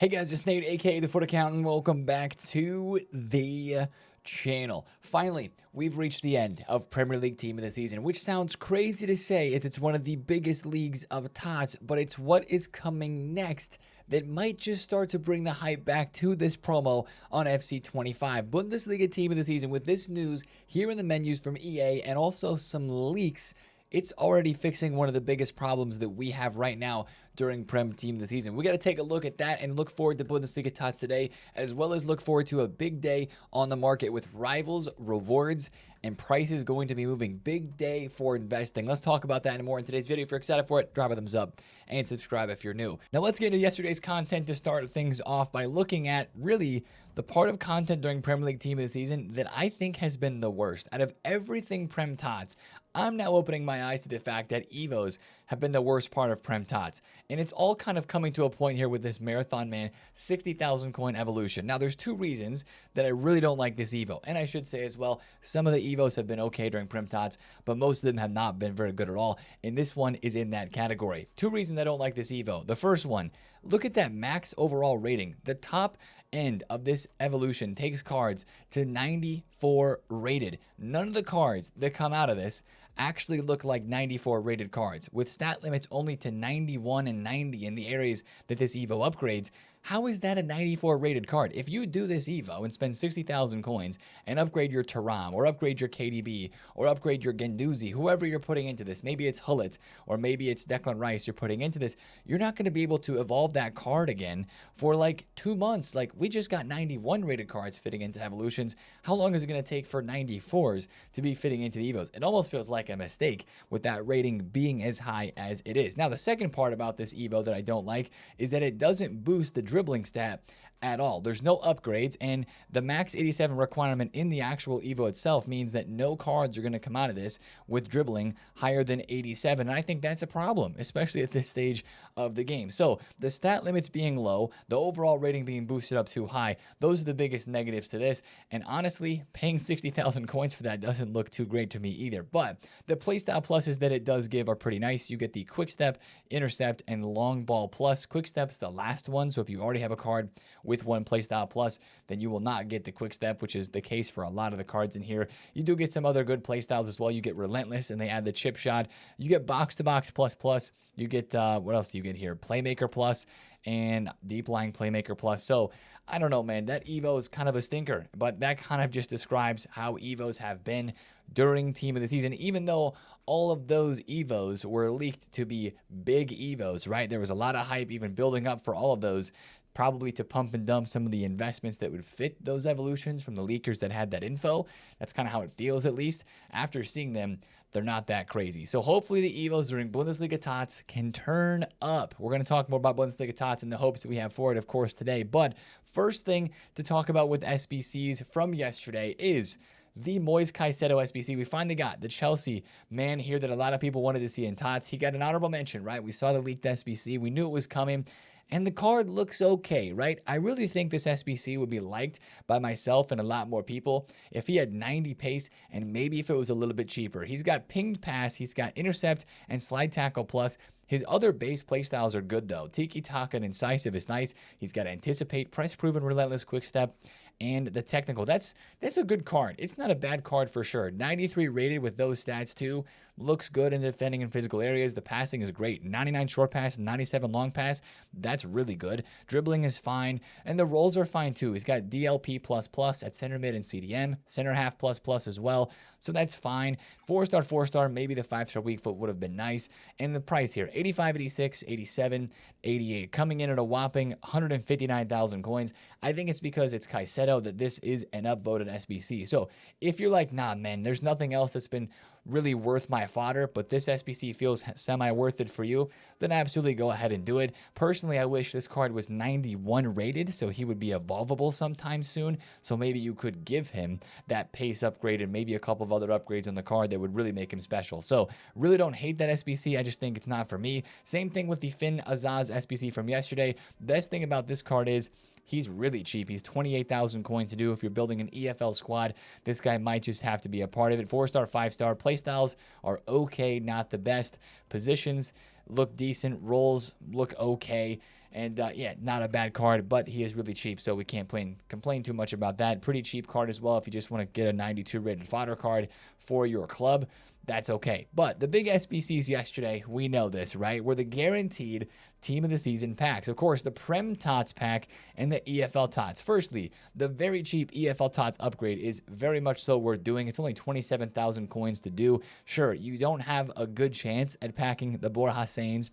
Hey guys, it's Nate, aka TheFutAccountant. Welcome back to the channel. Finally, we've reached the end of Premier League Team of the Season, which sounds crazy to say as it's one of the biggest leagues of TOTS, but it's what is coming next that might just start to bring the hype back to this promo on FC25. Bundesliga Team of the Season, with this news here in the menus from EA and also some leaks, it's already fixing one of the biggest problems that we have right now during Prem Team of the Season. We got to take a look at that and look forward to Bundesliga TOTS today, as well as look forward to a big day on the market with rivals, rewards, and prices going to be moving. Big day for investing. Let's talk about that and more in today's video. If you're excited for it, drop a thumbs up and subscribe if you're new. Now let's get into yesterday's content to start things off by looking at really the part of content during Premier League Team of the Season that I think has been the worst. Out of everything Prem TOTS, I'm now opening my eyes to the fact that EVOs have been the worst part of Prem TOTS. And it's all kind of coming to a point here with this Marathon Man 60,000 coin evolution. Now, there's two reasons that I really don't like this EVO. And I should say as well, some of the EVOs have been okay during Prem TOTS, but most of them have not been very good at all. And this one is in that category. Two reasons I don't like this EVO. The first one, look at that max overall rating. The top end of this evolution takes cards to 94 rated. None of the cards that come out of this actually look like 94 rated cards, with stat limits only to 91 and 90 in the areas that this EVO upgrades. How is that a 94 rated card? If you do this EVO and spend 60,000 coins and upgrade your Thuram, or upgrade your KDB, or upgrade your Guendouzi, whoever you're putting into this, maybe it's Hullet, or maybe it's Declan Rice you're putting into this, you're not going to be able to evolve that card again for like 2 months. Like, we just got 91 rated cards fitting into evolutions. How long is it going to take for 94s to be fitting into the EVOs? It almost feels like a mistake with that rating being as high as it is. Now, the second part about this EVO that I don't like is that it doesn't boost the dribbling stat at all. There's no upgrades, and the max 87 requirement in the actual EVO itself means that no cards are going to come out of this with dribbling higher than 87, and I think that's a problem, especially at this stage of the game. So the stat limits being low, the overall rating being boosted up too high, those are the biggest negatives to this, and honestly, paying 60,000 coins for that doesn't look too great to me either. But the playstyle pluses that it does give are pretty nice. You get the quick step, intercept, and long ball plus. Quick step's the last one, so if you already have a card with one playstyle plus, then you will not get the quick step, which is the case for a lot of the cards in here. You do get some other good playstyles as well. You get relentless, and they add the chip shot. You get box to box plus plus. You get what else do you get here? Playmaker plus and deep lying playmaker plus. So I don't know, man, that EVO is kind of a stinker, but that kind of just describes how EVOs have been during Team of the Season, even though all of those EVOs were leaked to be big EVOs, right? There was a lot of hype even building up for all of those, probably to pump and dump some of the investments that would fit those evolutions from the leakers that had that info. That's kind of how it feels, at least. After seeing them, they're not that crazy. So hopefully the EVOs during Bundesliga TOTS can turn up. We're going to talk more about Bundesliga TOTS and the hopes that we have for it, of course, today. But first thing to talk about with SBCs from yesterday is the Moise Caicedo SBC. We finally got the Chelsea man here that a lot of people wanted to see in TOTS. He got an honorable mention, right? We saw the leaked SBC. We knew it was coming. And the card looks okay, right? I really think this SBC would be liked by myself and a lot more people if he had 90 pace and maybe if it was a little bit cheaper. He's got pinged pass, he's got intercept and slide tackle plus. His other base playstyles are good though. Tiki Taka and Incisive is nice. He's got Anticipate, Press Proven, Relentless, Quick Step, and the Technical. That's a good card. It's not a bad card for sure. 93 rated with those stats too. Looks good in defending in physical areas. The passing is great. 99 short pass, 97 long pass. That's really good. Dribbling is fine. And the rolls are fine too. He's got DLP++ at center mid and CDM. Center half ++ as well. So that's fine. 4-star, 4-star. Maybe the 5-star weak foot would have been nice. And the price here, 85, 86, 87, 88. Coming in at a whopping 159,000 coins. I think it's because it's Caicedo that this is an upvoted SBC. So if you're like, nah, man, there's nothing else that's been really worth my fodder, but this SBC feels semi-worth it for you, then absolutely go ahead and do it. Personally, I wish this card was 91 rated, so he would be evolvable sometime soon, so maybe you could give him that pace upgrade and maybe a couple of other upgrades on the card that would really make him special. So really don't hate that SBC, I just think it's not for me. Same thing with the Finn Azaz SBC from yesterday. Best thing about this card is he's really cheap. He's 28,000 coins to do. If you're building an EFL squad, this guy might just have to be a part of it. 4-star, 5-star. Playstyles are okay, not the best. Positions look decent. Roles look okay. And yeah, not a bad card, but he is really cheap, so we can't complain too much about that. Pretty cheap card as well if you just want to get a 92 rated fodder card for your club. That's okay. But the big SBCs yesterday, we know this, right? Were the guaranteed team of the season packs. Of course, the Prem TOTS pack and the EFL TOTS. Firstly, the very cheap EFL TOTS upgrade is very much so worth doing. It's only 27,000 coins to do. Sure, you don't have a good chance at packing the Borja Sainz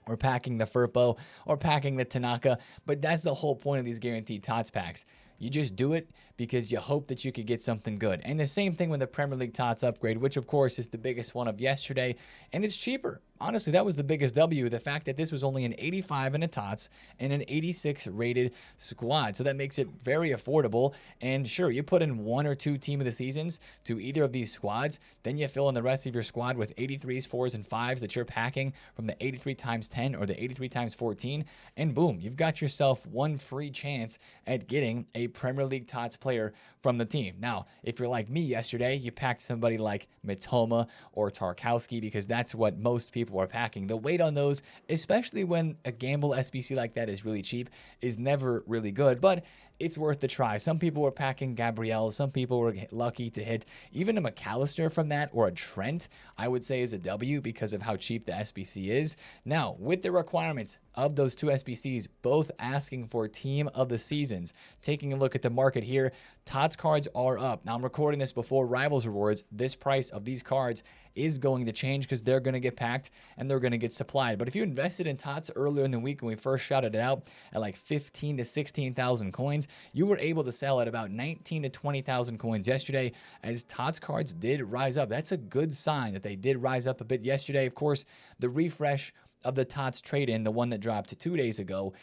or packing the Firpo or packing the Tanaka, but that's the whole point of these guaranteed TOTS packs. You just do it because you hope that you could get something good. And the same thing with the Premier League TOTS upgrade, which of course is the biggest one of yesterday, and it's cheaper. Honestly, that was the biggest W, the fact that this was only an 85 in a TOTS and an 86 rated squad. So that makes it very affordable. And sure, you put in 1 or 2 team of the seasons to either of these squads, then you fill in the rest of your squad with 83s, 4s, and 5s that you're packing from the 83 times 10 or the 83 times 14, and boom, you've got yourself one free chance at getting a Premier League TOTS player from the team. Now, if you're like me yesterday, you packed somebody like Mitoma or Tarkowski because that's what most people are packing. The weight on those, especially when a gamble SBC like that is really cheap, is never really good, but it's worth the try. Some people were packing Gabriel. Some people were lucky to hit even a McAllister from that, or a Trent, I would say is a W because of how cheap the SBC is. Now, with the requirements of those two SBCs, both asking for team of the seasons, taking a look at the market here, TOTS cards are up. Now, I'm recording this before Rivals Rewards. This price of these cards is going to change because they're going to get packed and they're going to get supplied. But if you invested in TOTS earlier in the week when we first shouted it out at like 15 to 16,000 coins, you were able to sell at about 19 to 20,000 coins yesterday as TOTS cards did rise up. That's a good sign that they did rise up a bit yesterday. Of course, the refresh of the TOTS trade-in, the one that dropped 2 days ago,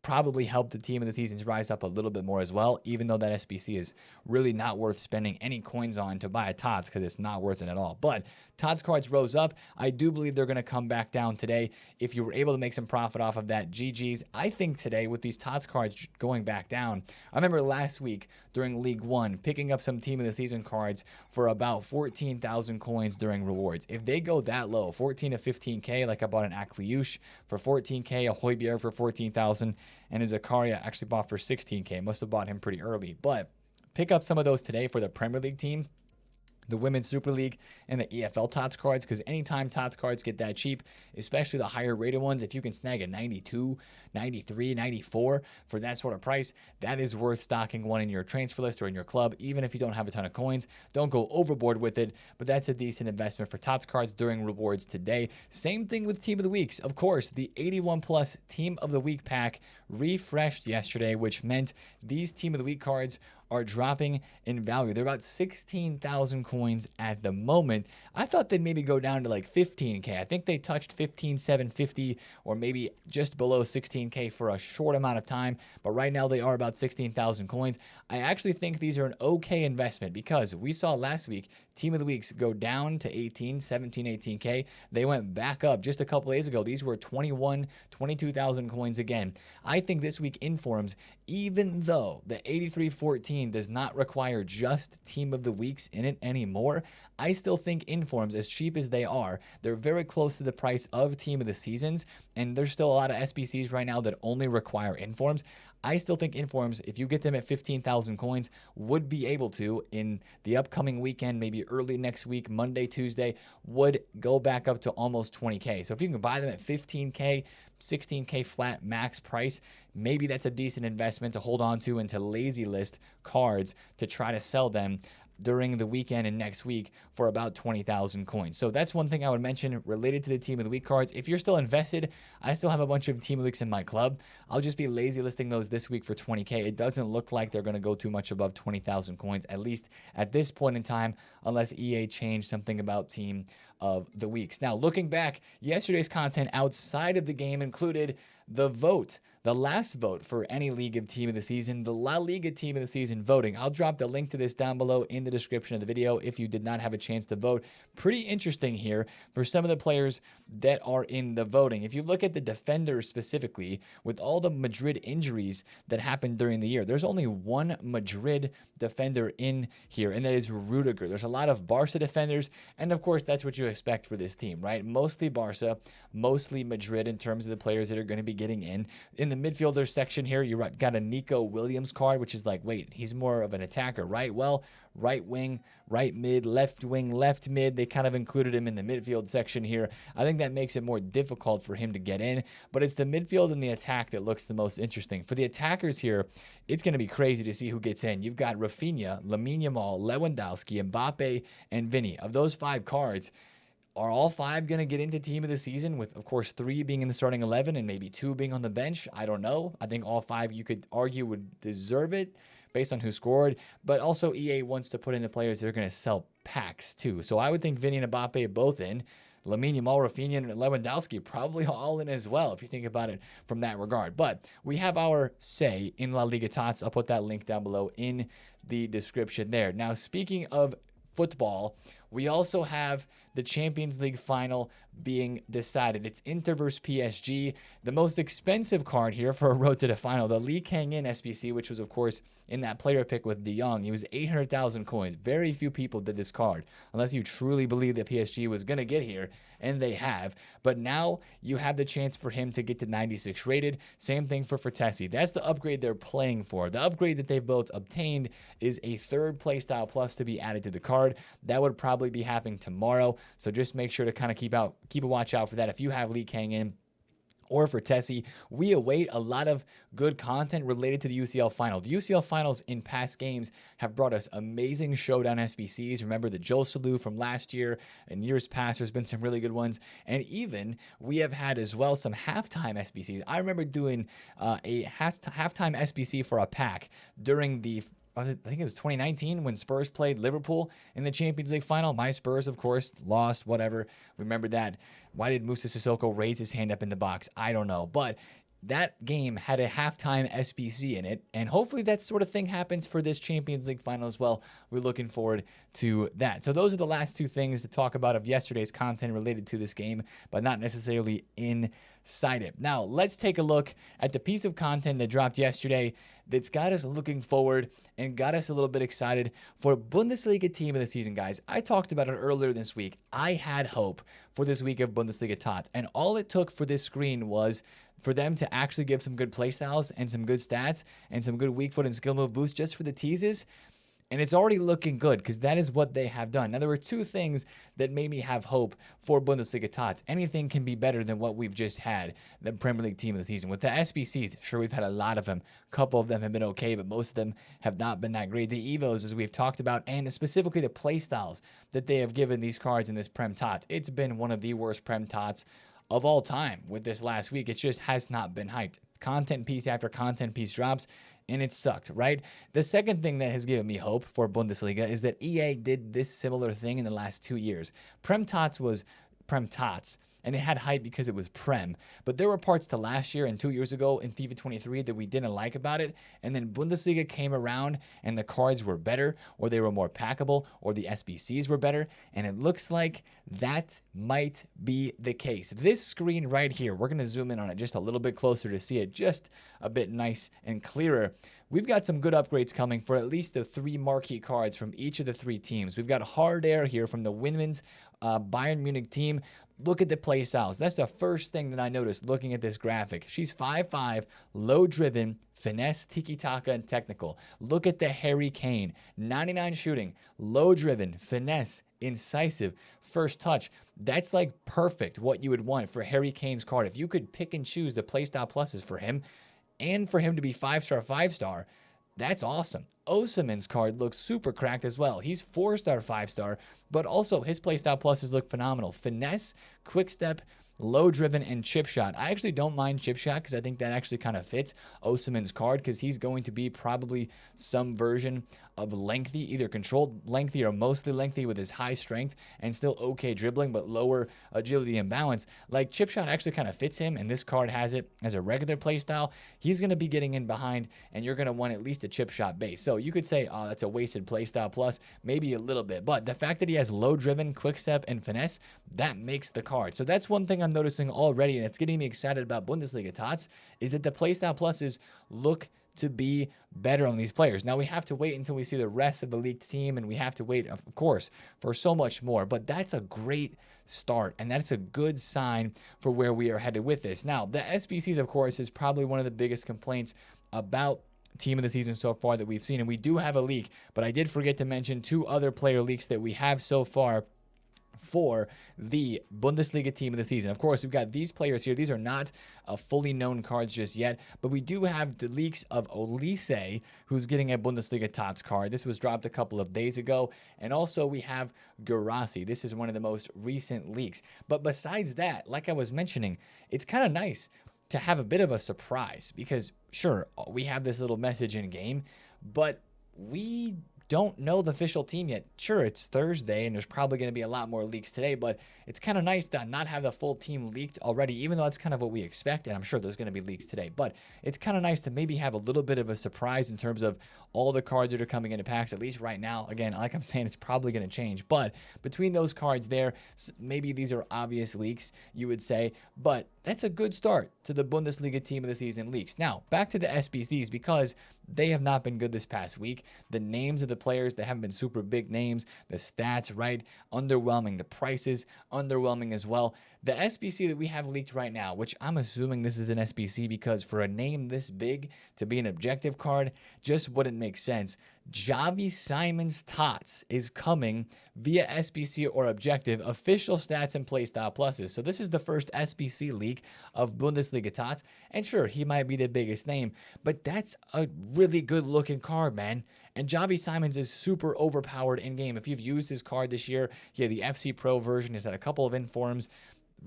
probably helped the team of the seasons rise up a little bit more as well, even though that SBC is really not worth spending any coins on to buy a TOTS because it's not worth it at all. But TOTS cards rose up. I do believe they're going to come back down today. If you were able to make some profit off of that, GG's. I think today with these TOTS cards going back down, I remember last week during League 1 picking up some team of the season cards for about 14,000 coins during rewards. If they go that low, 14 to 15K, like I bought an Akliush for 14K, a Højbjerg for 14,000, and a Zakaria actually bought for 16K. Must have bought him pretty early. But pick up some of those today for the Premier League team, the Women's Super League, and the EFL TOTS cards, because anytime TOTS cards get that cheap, especially the higher rated ones, if you can snag a 92, 93, 94 for that sort of price, that is worth stocking one in your transfer list or in your club, even if you don't have a ton of coins. Don't go overboard with it, but that's a decent investment for TOTS cards during rewards today. Same thing with Team of the Weeks. Of course, the 81 plus Team of the Week pack refreshed yesterday, which meant these Team of the Week cards are dropping in value. They're about 16,000 coins at the moment. I thought they'd maybe go down to like 15K. I think they touched 15,750 or maybe just below 16K for a short amount of time, but right now they are about 16,000 coins. I actually think these are an okay investment because we saw last week Team of the Weeks go down to 18, 17, 18K. They went back up just a couple days ago. These were 21, 22,000 coins again. I think this week Informs, even though the 8314 does not require just Team of the Weeks in it anymore, I still think Informs, as cheap as they are, they're very close to the price of Team of the Seasons, and there's still a lot of SBCs right now that only require Informs. I still think Informs, if you get them at 15,000 coins, would be able to, in the upcoming weekend, maybe early next week, Monday, Tuesday, would go back up to almost 20K. So if you can buy them at 15K, 16K flat max price, maybe that's a decent investment to hold on to into lazy list cards to try to sell them during the weekend and next week for about 20,000 coins. So that's one thing I would mention related to the Team of the Week cards. If you're still invested, I still have a bunch of Team of the Weeks in my club. I'll just be lazy listing those this week for 20K. It doesn't look like they're going to go too much above 20,000 coins, at least at this point in time, unless EA changed something about Team of the Weeks. Now, looking back, yesterday's content outside of the game included the vote, the last vote for any league of Team of the Season, the La Liga Team of the Season voting. I'll drop the link to this down below in the description of the video if you did not have a chance to vote. Pretty interesting here for some of the players that are in the voting. If you look at the defenders specifically, with all the Madrid injuries that happened during the year, there's only one Madrid defender in here, and that is Rudiger. There's a lot of Barca defenders, and of course, that's what you expect for this team, right? Mostly Barca, mostly Madrid in terms of the players that are going to be getting in. In the midfielder section here, you got a Nico Williams card, which is like, wait, he's more of an attacker, right? Well, right wing, right mid, left wing, left mid. They kind of included him in the midfield section here. I think that makes it more difficult for him to get in, but it's the midfield and the attack that looks the most interesting. For the attackers here, it's going to be crazy to see who gets in. You've got Rafinha, Lamine Yamal, Lewandowski, Mbappe, and Vinny. Of those 5 cards, are all 5 going to get into team of the season with, of course, 3 being in the starting 11 and maybe 2 being on the bench? I don't know. I think all 5, you could argue, would deserve it based on who scored, but also EA wants to put in the players that are going to sell packs too. So I would think Vinny and Mbappe both in. Lamine Yamal, Rafinha, and Lewandowski probably all in as well, if you think about it from that regard. But we have our say in La Liga TOTS. I'll put that link down below in the description there. Now, speaking of football, we also have the Champions League final being decided. It's Inter versus PSG. The most expensive card here for a road to the final, the League SBC, which was, of course, in that player pick with De Jong. He was 800,000 coins. Very few people did this card, unless you truly believe that PSG was going to get here, and they have. But now you have the chance for him to get to 96 rated. Same thing for Fertesi. That's the upgrade they're playing for. The upgrade that they've both obtained is a 3rd playstyle plus to be added to the card. That would probably be happening tomorrow, so just make sure to kind of keep a watch out for that if you have League or for Tessie. We await a lot of good content related to the UCL final. The UCL finals in past games have brought us amazing showdown SBCs. Remember the Joe Salou from last year, and years past there's been some really good ones, and even we have had as well some halftime SBCs. I remember doing a halftime SBC for a pack during the, I think it was 2019 when Spurs played Liverpool in the Champions League final. My Spurs, of course, lost, whatever. Remember that. Why did Moussa Sissoko raise his hand up in the box? I don't know. But that game had a halftime SBC in it, and hopefully that sort of thing happens for this Champions League final as well. We're looking forward to that. So those are the last 2 things to talk about of yesterday's content related to this game, but not necessarily inside it. Now, let's take a look at the piece of content that dropped yesterday that's got us looking forward and got us a little bit excited for Bundesliga team of the season, guys. I talked about it earlier this week. I had hope for this week of Bundesliga TOTS, and all it took for this screen was for them to actually give some good playstyles and some good stats and some good weak foot and skill move boosts just for the teases. And it's already looking good because that is what they have done. Now, there were 2 things that made me have hope for Bundesliga TOTS. Anything can be better than what we've just had, the Premier League team of the season. With the SBCs, sure, we've had a lot of them. A couple of them have been okay, but most of them have not been that great. The Evos, as we've talked about, and specifically the playstyles that they have given these cards in this Prem TOTS. It's been one of the worst Prem TOTS of all time with this last week. It just has not been hyped. Content piece after content piece drops, and it sucked, right? The second thing that has given me hope for Bundesliga is that EA did this similar thing in the last 2 years. Prem TOTS was Prem TOTS, and it had hype because it was Prem. But there were parts to last year and 2 years ago in FIFA 23 that we didn't like about it. And then Bundesliga came around and the cards were better, or they were more packable, or the SBCs were better. And it looks like that might be the case. This screen right here, we're going to zoom in on it just a little bit closer to see it just a bit nice and clearer. We've got some good upgrades coming for at least the 3 marquee cards from each of the 3 teams. We've got Hard Air here from the women's Bayern Munich team. Look at the play styles. That's the first thing that I noticed looking at this graphic. She's 5'5", low-driven, finesse, tiki-taka, and technical. Look at the Harry Kane. 99 shooting, low-driven, finesse, incisive, first touch. That's like perfect what you would want for Harry Kane's card. If you could pick and choose the playstyle pluses for him and for him to be 5-star, 5-star, that's awesome. Osimhen's card looks super cracked as well. He's 4-star, 5-star, but also his playstyle pluses look phenomenal. Finesse, quick step, low driven, and chip shot. I actually don't mind chip shot because I think that actually kind of fits Osimhen's card because he's going to be probably some version of lengthy, either controlled lengthy or mostly lengthy with his high strength and still okay dribbling, but lower agility and balance, like chip shot actually kind of fits him, and this card has it as a regular play style. He's going to be getting in behind, and you're going to want at least a chip shot base. So you could say, oh, that's a wasted play style plus, maybe a little bit, but the fact that he has low driven, quick step, and finesse, that makes the card. So that's one thing I'm noticing already, and it's getting me excited about Bundesliga TOTS, is that the play style pluses look to be better on these players. Now we have to wait until we see the rest of the league team, and we have to wait, of course, for so much more, but that's a great start, and that's a good sign for where we are headed with this. Now, the SBCs, of course, is probably one of the biggest complaints about team of the season so far that we've seen, and we do have a leak, but I did forget to mention 2 other player leaks that we have so far for the Bundesliga team of the season. Of course, we've got these players here. These are not fully known cards just yet, but we do have the leaks of Olise, who's getting a Bundesliga TOTS card. This was dropped a couple of days ago. And also we have Guirassy. This is one of the most recent leaks. But besides that, like I was mentioning, it's kind of nice to have a bit of a surprise because, sure, we have this little message in game, but we don't know the official team yet. Sure, it's Thursday, and there's probably going to be a lot more leaks today, but it's kind of nice to not have the full team leaked already, even though that's kind of what we expect, and I'm sure there's going to be leaks today. But it's kind of nice to maybe have a little bit of a surprise in terms of all the cards that are coming into packs, at least right now. Again, like I'm saying, it's probably going to change, but between those cards there, maybe these are obvious leaks, you would say, but that's a good start to the Bundesliga team of the season leaks. Now, back to the SBCs, because they have not been good this past week. The names of the players, they haven't been super big names. The stats, right? Underwhelming. The prices, underwhelming as well. The SBC that we have leaked right now, which I'm assuming this is an SBC because for a name this big to be an objective card, just wouldn't make sense. Javi Simons TOTS is coming via SBC or objective, official stats and playstyle pluses. So this is the first SBC leak of Bundesliga TOTS. And sure, he might be the biggest name, but that's a really good looking card, man. And Javi Simons is super overpowered in game. If you've used his card this year, yeah, the FC Pro version has had a couple of informs.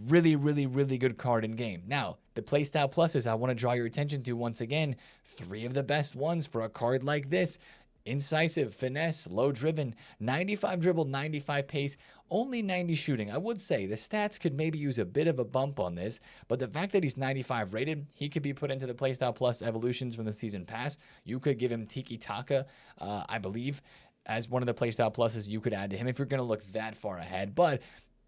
Really, really, really good card in game. Now, the playstyle pluses I want to draw your attention to once again. 3 of the best ones for a card like this. Incisive, finesse, low driven, 95 dribble, 95 pace, only 90 shooting. I would say the stats could maybe use a bit of a bump on this, but the fact that he's 95 rated, he could be put into the Playstyle Plus evolutions from the season pass. You could give him Tiki Taka, I believe, as one of the Playstyle Pluses you could add to him if you're going to look that far ahead. But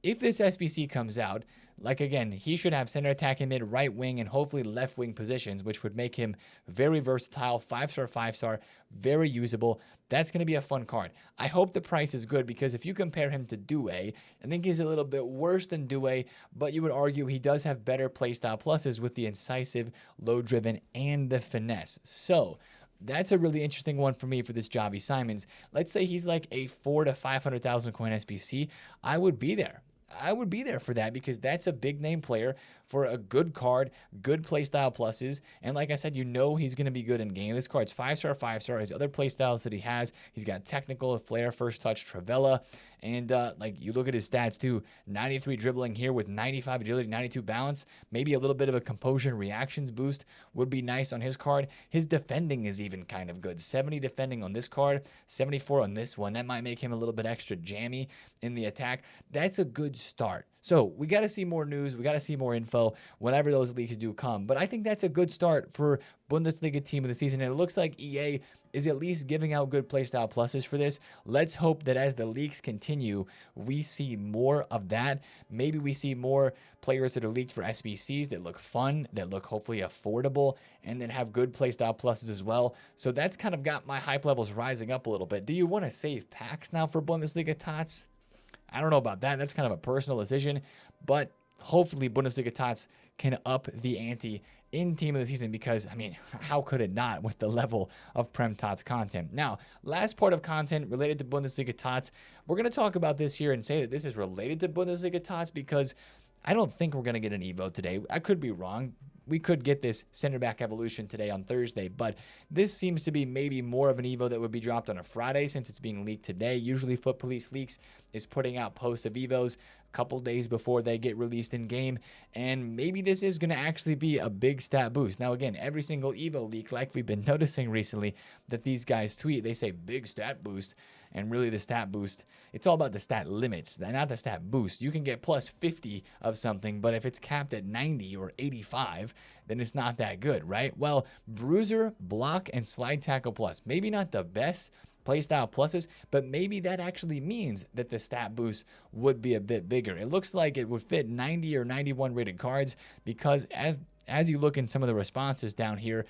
if this SBC comes out, like again, he should have center attack and mid, right wing, and hopefully left wing positions, which would make him very versatile, 5-star, 5-star, very usable. That's going to be a fun card. I hope the price is good because if you compare him to Due, I think he's a little bit worse than Due, but you would argue he does have better playstyle pluses with the incisive, low driven, and the finesse. So that's a really interesting one for me for this Javi Simons. Let's say he's like a 400,000 to 500,000 coin SBC. I would be there. I would be there for that because that's a big name player for a good card, good playstyle pluses. And like I said, you know he's going to be good in game. This card's 5-star, 5-star. His other playstyles that he has, he's got technical, flair, first touch, Travella. And like you look at his stats too, 93 dribbling here with 95 agility, 92 balance. Maybe a little bit of a composure and reactions boost would be nice on his card. His defending is even kind of good. 70 defending on this card, 74 on this one. That might make him a little bit extra jammy in the attack. That's a good start. So we got to see more news. We got to see more info whenever those leaks do come. But I think that's a good start for Bundesliga team of the season. And it looks like EA is at least giving out good playstyle pluses for this. Let's hope that as the leaks continue, we see more of that. Maybe we see more players that are leaked for SBCs that look fun, that look hopefully affordable, and then have good playstyle pluses as well. So that's kind of got my hype levels rising up a little bit. Do you want to save packs now for Bundesliga TOTS? I don't know about that. That's kind of a personal decision, but hopefully Bundesliga TOTS can up the ante in team of the season because, I mean, how could it not with the level of Prem TOTS content? Now, last part of content related to Bundesliga TOTS, we're going to talk about this here and say that this is related to Bundesliga TOTS because I don't think we're going to get an Evo today. I could be wrong. We could get this center back evolution today on Thursday, but this seems to be maybe more of an Evo that would be dropped on a Friday since it's being leaked today. Usually Foot Police Leaks is putting out posts of Evos couple days before they get released in game, and maybe this is going to actually be a big stat boost. Now again, every single Evo leak, like we've been noticing recently, that these guys tweet, they say big stat boost, and really the stat boost, it's all about the stat limits, not the stat boost. You can get plus 50 of something, but if it's capped at 90 or 85, then it's not that good, right? Well, bruiser, block, and slide tackle plus, maybe not the best playstyle pluses, but maybe that actually means that the stat boost would be a bit bigger. It looks like it would fit 90 or 91 rated cards, because as you look in some of the responses down here,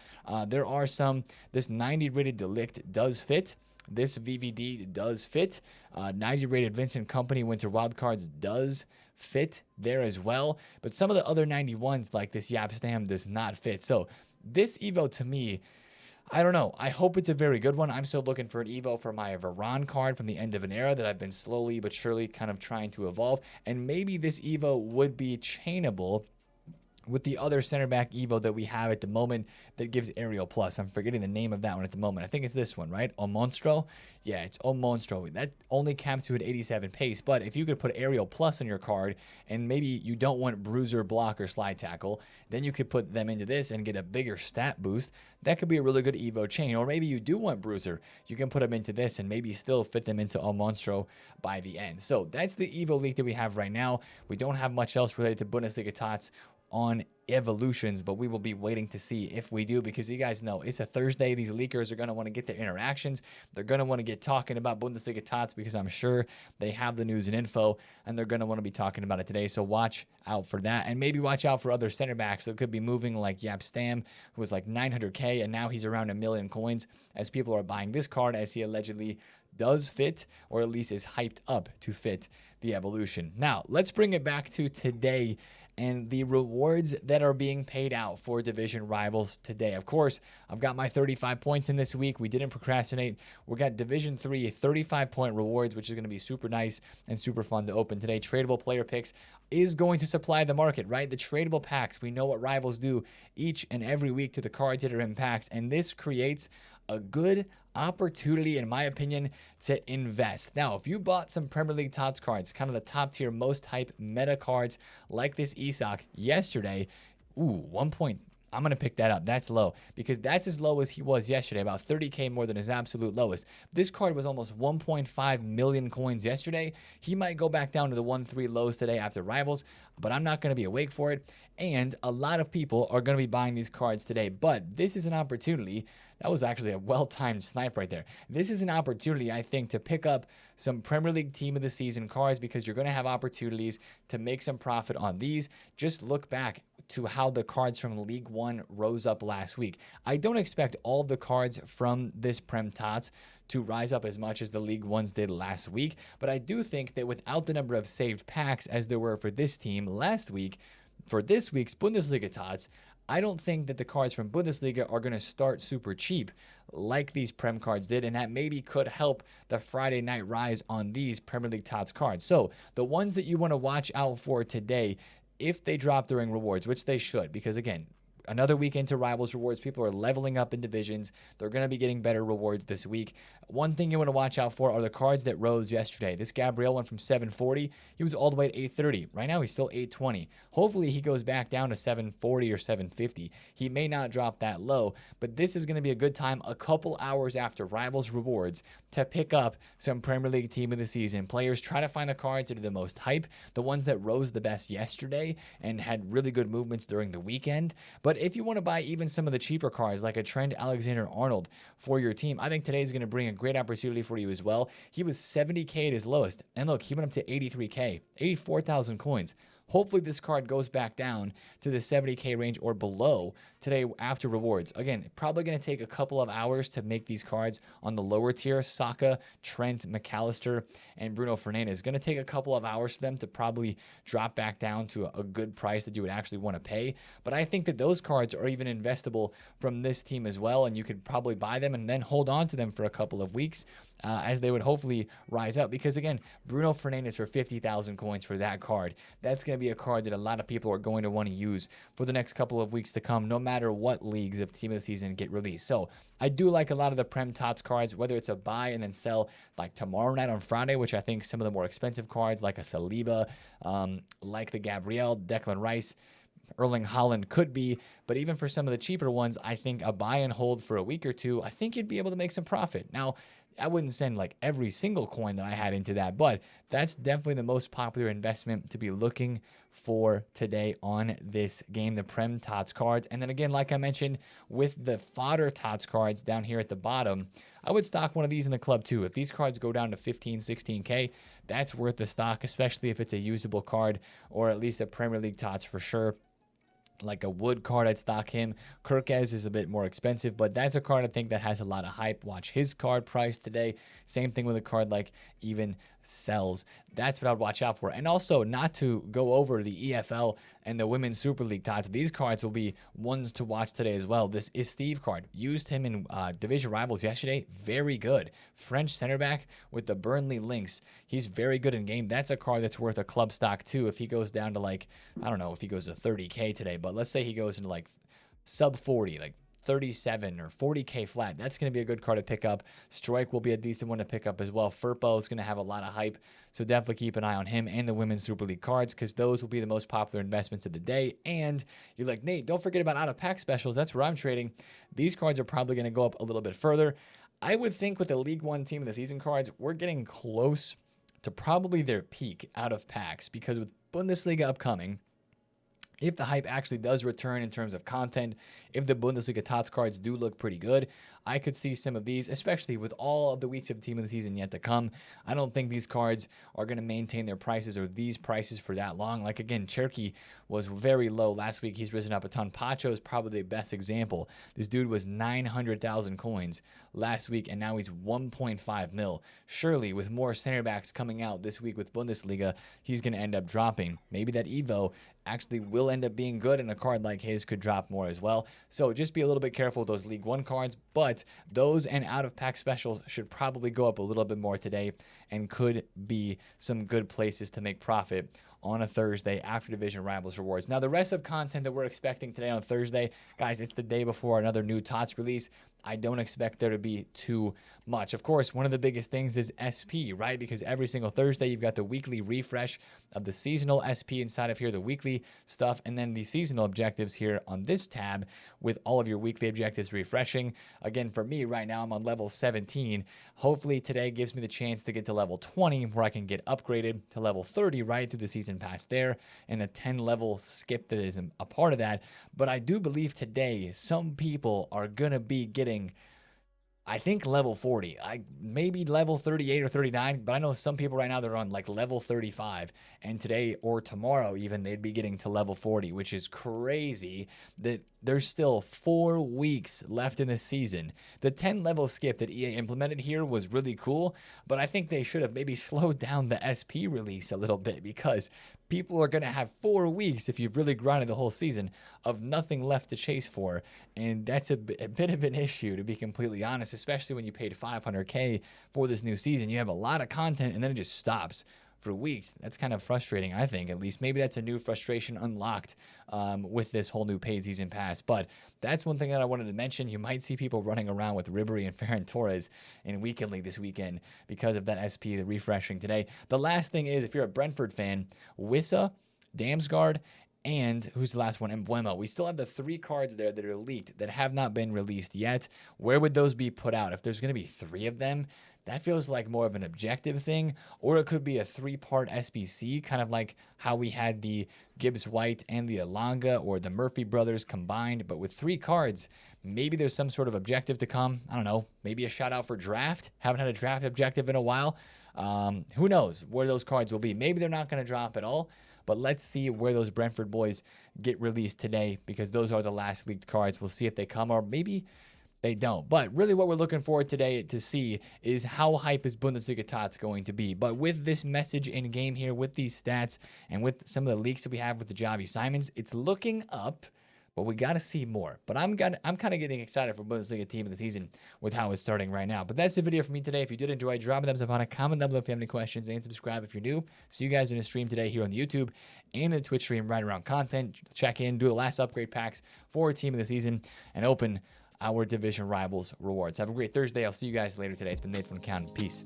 there are some, this 90 rated Delict does fit. This VVD does fit. 90 rated Vincent Company Winter Wildcards does fit there as well. But some of the other 91s, like this Yapstam, does not fit. So this Evo, to me, I don't know. I hope it's a very good one. I'm still looking for an Evo for my Varane card from the end of an era that I've been slowly but surely kind of trying to evolve. And maybe this Evo would be chainable with the other center back Evo that we have at the moment that gives Aerial Plus. I'm forgetting the name of that one at the moment. I think it's this one, right? O Monstro? Yeah, it's O Monstro. That only caps you at 87 pace, but if you could put Aerial Plus on your card, and maybe you don't want Bruiser, Block, or Slide Tackle, then you could put them into this and get a bigger stat boost. That could be a really good Evo chain. Or maybe you do want Bruiser. You can put them into this and maybe still fit them into O Monstro by the end. So that's the Evo leak that we have right now. We don't have much else related to Bundesliga TOTS on evolutions, but we will be waiting to see if we do, because you guys know it's a Thursday. These leakers are going to want to get their interactions. They're going to want to get talking about Bundesliga TOTS, because I'm sure they have the news and info, and they're going to want to be talking about it today. So watch out for that, and maybe watch out for other center backs that could be moving, like Yapstam, who was like 900k, and now he's around 1 million coins, as people are buying this card, as he allegedly does fit, or at least is hyped up to fit the evolution. Now let's bring it back to today and the rewards that are being paid out for division rivals today. Of course, I've got my 35 points in this week. We didn't procrastinate. We got Division 3 35-point rewards, which is going to be super nice and super fun to open today. Tradable player picks is going to supply the market, right? The tradable packs, we know what rivals do each and every week to the cards that are in packs, and this creates a good opportunity, in my opinion, to invest. Now, if you bought some Premier League TOTS cards, kind of the top tier, most hype meta cards like this Isak yesterday, ooh, 1 point. I'm going to pick that up. That's low, because that's as low as he was yesterday, about 30k more than his absolute lowest. This card was almost 1.5 million coins yesterday. He might go back down to the 1-3 lows today after rivals, but I'm not going to be awake for it. And a lot of people are going to be buying these cards today, but this is an opportunity. That was actually a well-timed snipe right there. This is an opportunity, I think, to pick up some Premier League Team of the Season cards, because you're going to have opportunities to make some profit on these. Just look back to how the cards from League 1 rose up last week. I don't expect all of the cards from this Prem TOTS to rise up as much as the League 1s did last week, but I do think that without the number of saved packs as there were for this team last week, for this week's Bundesliga TOTS, I don't think that the cards from Bundesliga are going to start super cheap like these Prem cards did, and that maybe could help the Friday night rise on these Premier League TOTS cards. So the ones that you want to watch out for today, if they drop during rewards, which they should, because again, another week into Rivals rewards, people are leveling up in divisions. They're going to be getting better rewards this week. One thing you want to watch out for are the cards that rose yesterday. This Gabriel went from 740. He was all the way at 830. Right now, he's still 820. Hopefully, he goes back down to 740 or 750. He may not drop that low, but this is going to be a good time a couple hours after Rivals rewards to pick up some Premier League Team of the Season. Players try to find the cards that are the most hype, the ones that rose the best yesterday and had really good movements during the weekend. But if you want to buy even some of the cheaper cards, like a Trent Alexander-Arnold for your team, I think today is going to bring a great opportunity for you as well. He was 70k at his lowest, and look, he went up to 83k, 84,000 coins. Hopefully this card goes back down to the 70k range or below today after rewards. Again, probably going to take a couple of hours to make these cards on the lower tier. Saka, Trent, McAllister, and Bruno Fernandes. Going to take a couple of hours for them to probably drop back down to a good price that you would actually want to pay. But I think that those cards are even investable from this team as well, and you could probably buy them and then hold on to them for a couple of weeks as they would hopefully rise up. Because again, Bruno Fernandes for 50,000 coins for that card, that's going to be a card that a lot of people are going to want to use for the next couple of weeks to come, no matter what leagues of Team of the Season get released. So I do like a lot of the Prem TOTS cards, whether it's a buy and then sell like tomorrow night on Friday, which I think some of the more expensive cards like a Saliba, like the Gabriel, Declan Rice, Erling Haaland could be, but even for some of the cheaper ones, I think a buy and hold for a week or two, I think you'd be able to make some profit. Now, I wouldn't send like every single coin that I had into that, but that's definitely the most popular investment to be looking for today on this game, the Prem TOTS cards. And then again, like I mentioned, with the fodder TOTS cards down here at the bottom, I would stock one of these in the club too. If these cards go down to 15, 16K, that's worth the stock, especially if it's a usable card or at least a Premier League TOTS for sure. Like a Wood card, I'd stock him. Kirkez is a bit more expensive, but that's a card I think that has a lot of hype. Watch his card price today. Same thing with a card like even Sells. That's what I'd watch out for. And also, not to go over the EFL and the Women's Super League TOTS, these cards will be ones to watch today as well. This is Steve card. Used him in division rivals yesterday. Very good. French center back with the Burnley Lynx. He's very good in game. That's a card that's worth a club stock too. If he goes down to like, I don't know if he goes to 30K today, but let's say he goes into like sub 40, like 37 or 40K flat. That's going to be a good card to pick up. Strike will be a decent one to pick up as well. Firpo is going to have a lot of hype, so definitely keep an eye on him and the Women's Super League cards because those will be the most popular investments of the day. And you're like, Nate, don't forget about out-of-pack specials. That's where I'm trading. These cards are probably going to go up a little bit further. I would think with the League One Team of the Season cards, we're getting close to probably their peak out of packs because with Bundesliga upcoming, if the hype actually does return in terms of content, if the Bundesliga TOTS cards do look pretty good, I could see some of these, especially with all of the weeks of Team of the Season yet to come. I don't think these cards are going to maintain their prices or these prices for that long. Like, again, Cherky was very low last week. He's risen up a ton. Pacho is probably the best example. This dude was 900,000 coins last week, and now he's 1.5 mil. Surely, with more center backs coming out this week with Bundesliga, he's going to end up dropping. Maybe that Evo actually will end up being good, and a card like his could drop more as well. So just be a little bit careful with those League One cards, but those and out-of-pack specials should probably go up a little bit more today and could be some good places to make profit on a Thursday after Division Rivals rewards. Now, the rest of content that we're expecting today on Thursday, guys, it's the day before another new TOTS release. I don't expect there to be too much. Of course, one of the biggest things is SP, right? Because every single Thursday, you've got the weekly refresh of the seasonal SP inside of here, the weekly stuff, and then the seasonal objectives here on this tab with all of your weekly objectives refreshing. Again, for me right now, I'm on level 17. Hopefully today gives me the chance to get to level 20 where I can get upgraded to level 30 right through the season pass there and the 10 level skip that is a part of that. But I do believe today some people are going to be getting, I think, level 40. Maybe level 38 or 39, but I know some people right now they're on like level 35, and today or tomorrow even they'd be getting to level 40, which is crazy that there's still 4 weeks left in the season. The 10 level skip that EA implemented here was really cool, but I think they should have maybe slowed down the SP release a little bit because people are going to have 4 weeks, if you've really grinded the whole season, of nothing left to chase for. And that's a bit of an issue, to be completely honest, especially when you paid 500K for this new season. You have a lot of content, and then it just stops for weeks. That's kind of frustrating, I think, at least. Maybe that's a new frustration unlocked with this whole new paid season pass. But that's one thing that I wanted to mention. You might see people running around with Ribery and Ferran Torres in Weekend League this weekend because of that SP, the refreshing today. The last thing is, if you're a Brentford fan, Wissa, Damsgaard, and who's the last one? Embuemo. We still have the 3 cards there that are leaked that have not been released yet. Where would those be put out? If there's going to be 3 of them, that feels like more of an objective thing, or it could be a 3-part SBC, kind of like how we had the Gibbs White and the Alanga or the Murphy brothers combined, but with 3 cards. Maybe there's some sort of objective to come. I don't know. Maybe a shout out for draft. Haven't had a draft objective in a while. Who knows where those cards will be? Maybe they're not going to drop at all, but let's see where those Brentford boys get released today because those are the last leaked cards. We'll see if they come, or maybe they don't. But really what we're looking forward today to see is how hype is Bundesliga TOTS going to be. But with this message in game here, with these stats, and with some of the leaks that we have with the Javi Simons, it's looking up, But we got to see more. But I'm kind of getting excited for Bundesliga team of the season with how it's starting right now. But that's the video for me today. If you did enjoy, drop a thumbs up on it, comment down below if you have any questions, and subscribe if you're new. See you guys in a stream today here on the YouTube and in the Twitch stream right around content. Check in, do the last upgrade packs for team of the season, and open our division rivals rewards. Have a great Thursday. I'll see you guys later today. It's been TheFutAccountant. Peace.